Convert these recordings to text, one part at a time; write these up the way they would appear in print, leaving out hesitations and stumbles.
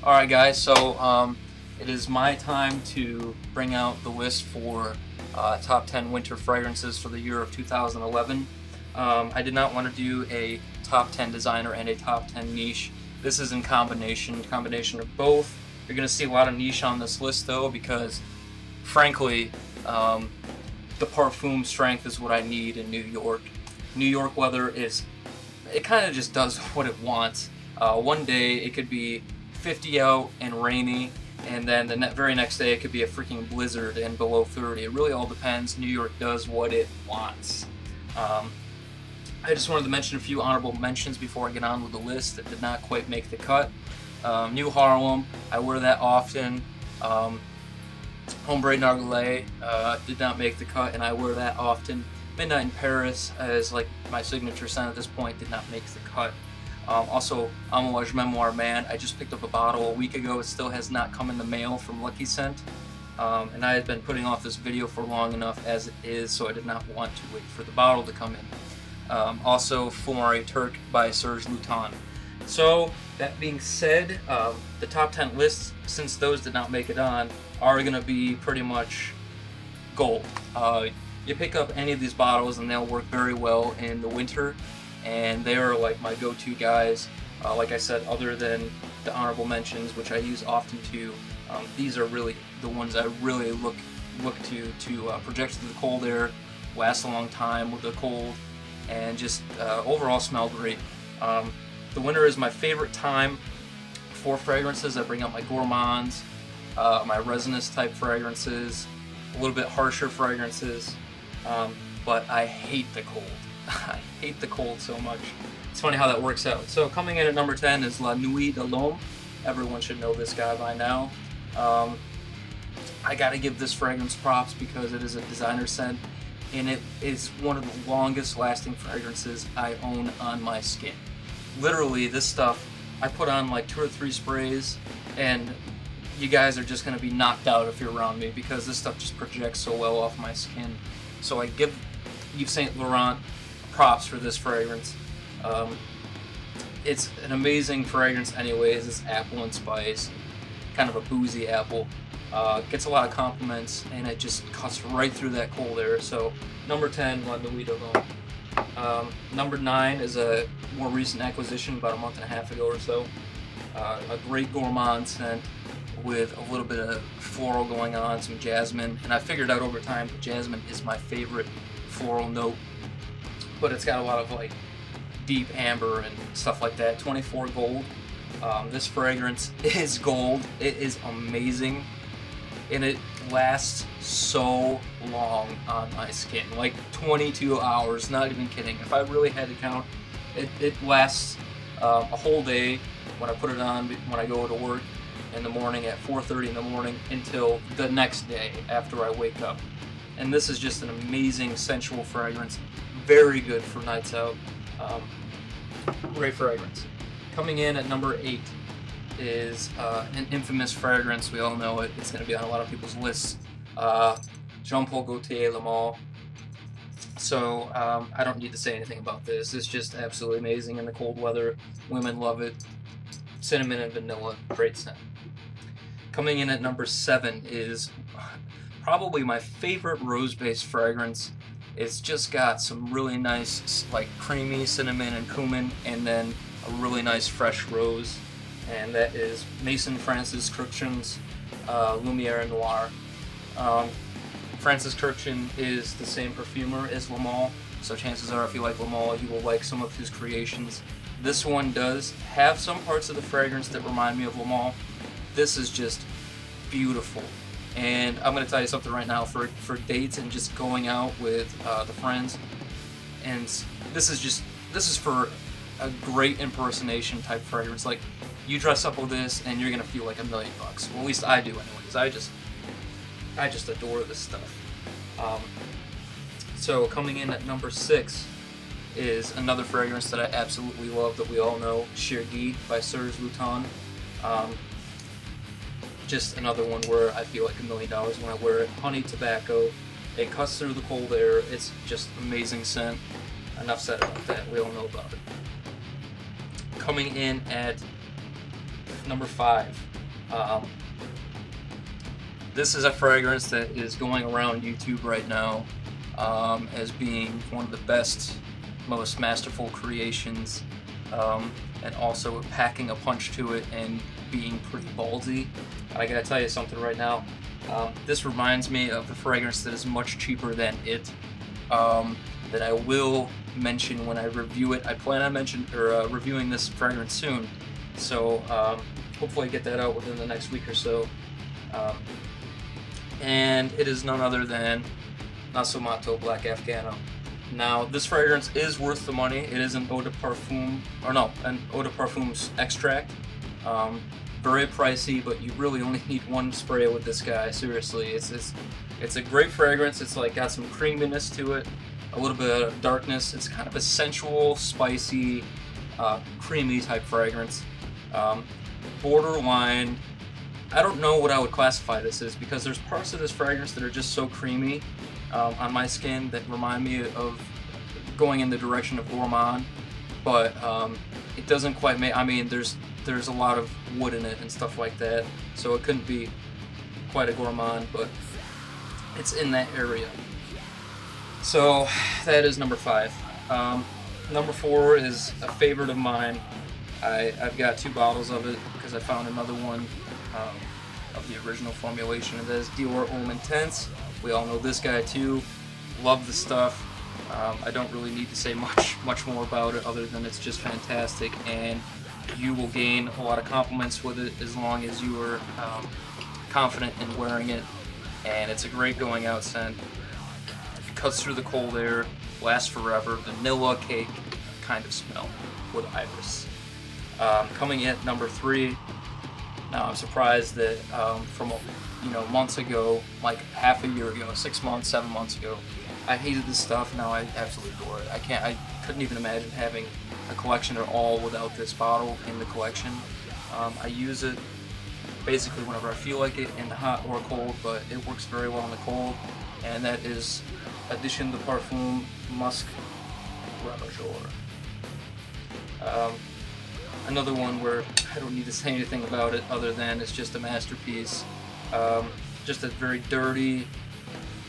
Alright guys, so it is my time to bring out the list for top 10 winter fragrances for the year of 2011. I did not want to do a top 10 designer and a top 10 niche. This is in combination of both. You're going to see a lot of niche on this list though, because frankly the parfum strength is what I need in New York. New York weather it kind of just does what it wants. One day it could be 50 out and rainy, and then the very next day it could be a freaking blizzard and below 30. It really all depends. New York does what it wants. I just wanted to mention a few honorable mentions before I get on with the list that did not quite make the cut. New Harlem, I wear that often. Ombre Narguilé did not make the cut, and I wear that often. Midnight in Paris, as like my signature scent at this point, did not make the cut. Also, Amouage Memoir Man, I just picked up a bottle a week ago. It still has not come in the mail from Lucky Scent. And I had been putting off this video for long enough as it is, so I did not want to wait for the bottle to come in. Also, Fulmari Turk by Serge Lutens. So, that being said, the top 10 lists, since those did not make it on, are going to be pretty much gold. You pick up any of these bottles and they'll work very well in the winter, and they are like my go-to guys. Like I said, other than the honorable mentions, which I use often too, these are really the ones I really look to project through the cold air, last a long time with the cold, and just overall smell great. The winter is my favorite time for fragrances. I bring out my gourmands, my resinous type fragrances, a little bit harsher fragrances, but I hate the cold. I hate the cold so much. It's funny how that works out. So coming in at number 10 is La Nuit de l'Homme. Everyone should know this guy by now. I gotta give this fragrance props because it is a designer scent, and it is one of the longest lasting fragrances I own on my skin. Literally, this stuff, I put on like 2 or 3 sprays, and you guys are just gonna be knocked out if you're around me because this stuff just projects so well off my skin. So I give Yves Saint Laurent props for this fragrance. It's an amazing fragrance anyways. It's apple and spice, kind of a boozy apple. Gets a lot of compliments, and it just cuts right through that cold air. So number 10, La Nuit de l'Homme. Number 9 is a more recent acquisition, about a month and a half ago or so. A great gourmand scent with a little bit of floral going on, some jasmine, and I figured out over time that jasmine is my favorite floral note, but it's got a lot of like deep amber and stuff like that. 24 gold. This fragrance is gold. It is amazing, and it lasts so long on my skin, like 22 hours, not even kidding. If I really had to count, it lasts a whole day when I put it on, when I go to work in the morning at 4:30 in the morning until the next day after I wake up. And this is just an amazing sensual fragrance, very good for nights out. Great fragrance. Coming in at number 8 is an infamous fragrance. We all know it. It's going to be on a lot of people's lists. Jean Paul Gaultier Le Male. So I don't need to say anything about this. It's just absolutely amazing in the cold weather. Women love it. Cinnamon and vanilla, great scent. Coming in at number 7 is probably my favorite rose-based fragrance. It's just got some really nice, like creamy cinnamon and cumin, and then a really nice fresh rose, and that is Maison Francis Kurkdjian's Lumiere Noire. Francis Kurkdjian is the same perfumer as Le Male, so chances are if you like Le Male, you will like some of his creations. This one does have some parts of the fragrance that remind me of Le Male. This is just beautiful. And I'm going to tell you something right now, for dates and just going out with the friends, and this is for a great impersonation type fragrance. Like, you dress up with this and you're going to feel like $1 million. Well, at least I do anyways. I just adore this stuff. So coming in at number 6 is another fragrance that I absolutely love that we all know, Chergui by Serge Lutens. Just another one where I feel like $1 million when I wear it. Honey tobacco. It cuts through the cold air. It's just amazing scent. Enough said about that. We all know about it. Coming in at number 5 Um, this is a fragrance that is going around YouTube right now as being one of the best, most masterful creations, and also packing a punch to it and being pretty ballsy. I gotta tell you something right now. This reminds me of a fragrance that is much cheaper than it, that I will mention when I review it. I plan on reviewing this fragrance soon, so hopefully I get that out within the next week or so. And it is none other than Nasomatto Black Afghano. Now, this fragrance is worth the money. It is an eau de parfum, or no, an eau de parfum's extract. Very pricey, but you really only need one spray with this guy. Seriously, it's a great fragrance. It's like got some creaminess to it, a little bit of darkness. It's kind of a sensual, spicy, creamy type fragrance. Borderline. I don't know what I would classify this as, because there's parts of this fragrance that are just so creamy on my skin that remind me of going in the direction of gourmand, but it doesn't quite make. I mean, there's a lot of wood in it and stuff like that, so it couldn't be quite a gourmand, but it's in that area. So that is number 5. Number 4 is a favorite of mine. I've got 2 bottles of it because I found another one of the original formulation, and that is Dior Homme Intense. We all know this guy too. Love the stuff. I don't really need to say much more about it other than it's just fantastic, and you will gain a lot of compliments with it as long as you are confident in wearing it. And it's a great going out scent. It cuts through the cold air, lasts forever. Vanilla cake kind of smell with iris. Coming in at number 3. Now I'm surprised that from months ago, like half a year ago, 6 months, 7 months ago, I hated this stuff. Now I absolutely adore it. I couldn't even imagine having a collection at all without this bottle in the collection. I use it basically whenever I feel like it, in the hot or cold, but it works very well in the cold, and that is Edition de Parfum Musc Ravageur. Another one where I don't need to say anything about it other than it's just a masterpiece. Just a very dirty,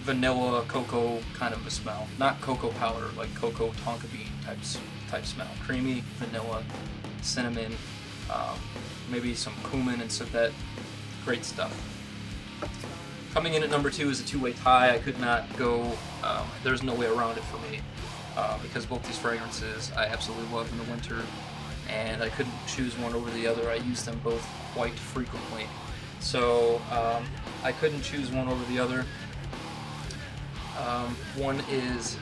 vanilla cocoa kind of a smell. Not cocoa powder, like cocoa tonka bean type smell. Creamy, vanilla, cinnamon, maybe some cumin and that. Great stuff. Coming in at number 2 is a 2-way tie. I could not go, there's no way around it for me, because both these fragrances I absolutely love in the winter, and I couldn't choose one over the other. I use them both quite frequently. So I couldn't choose one over the other. One is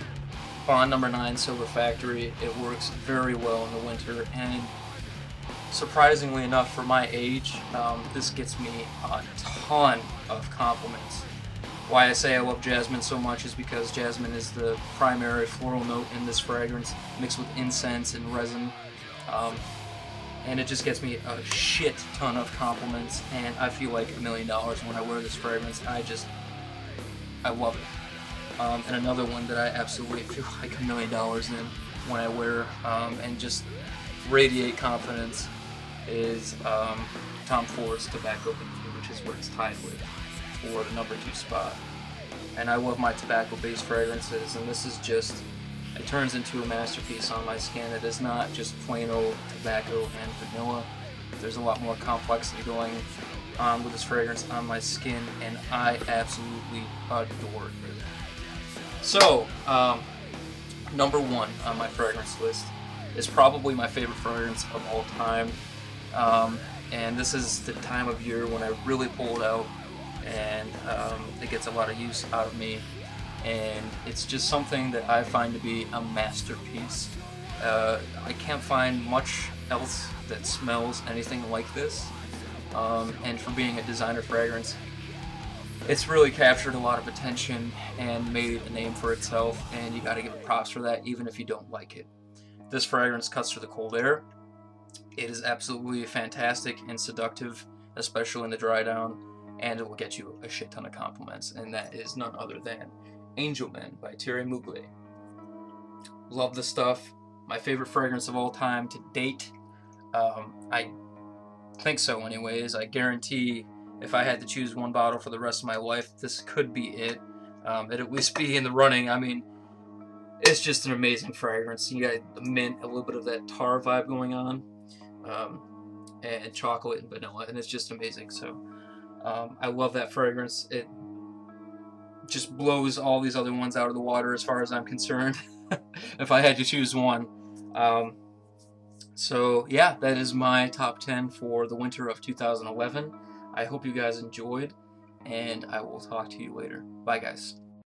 Bond No. 9 Silver Factory. It works very well in the winter, and surprisingly enough for my age, this gets me a ton of compliments. Why I say I love jasmine so much is because jasmine is the primary floral note in this fragrance, mixed with incense and resin. And it just gets me a shit ton of compliments, and I feel like $1 million when I wear this fragrance. I love it. And another one that I absolutely feel like $1 million in when I wear, and just radiate confidence, is Tom Ford's Tobacco Bean, which is what it's tied with for the number 2 spot. And I love my tobacco-based fragrances, and this is just, it turns into a masterpiece on my skin. It is not just plain old tobacco and vanilla. There's a lot more complexity going on with this fragrance on my skin, and I absolutely adore it. So, number 1 on my fragrance list is probably my favorite fragrance of all time. And this is the time of year when I really pull it out, and it gets a lot of use out of me. And it's just something that I find to be a masterpiece. I can't find much else that smells anything like this. And for being a designer fragrance, it's really captured a lot of attention and made a name for itself, and you gotta give it props for that, even if you don't like it. This fragrance cuts through the cold air. It is absolutely fantastic and seductive, especially in the dry down, and it will get you a shit ton of compliments, and that is none other than Angelman by Thierry Mugler. Love the stuff. My favorite fragrance of all time to date. think so anyways. I guarantee if I had to choose one bottle for the rest of my life, this could be it. It'd at least be in the running. I mean, it's just an amazing fragrance. You got the mint, a little bit of that tar vibe going on, and chocolate and vanilla, and it's just amazing. So I love that fragrance. It just blows all these other ones out of the water as far as I'm concerned, if I had to choose one. So yeah, that is my top 10 for the winter of 2011. I hope you guys enjoyed, and I will talk to you later. Bye, guys.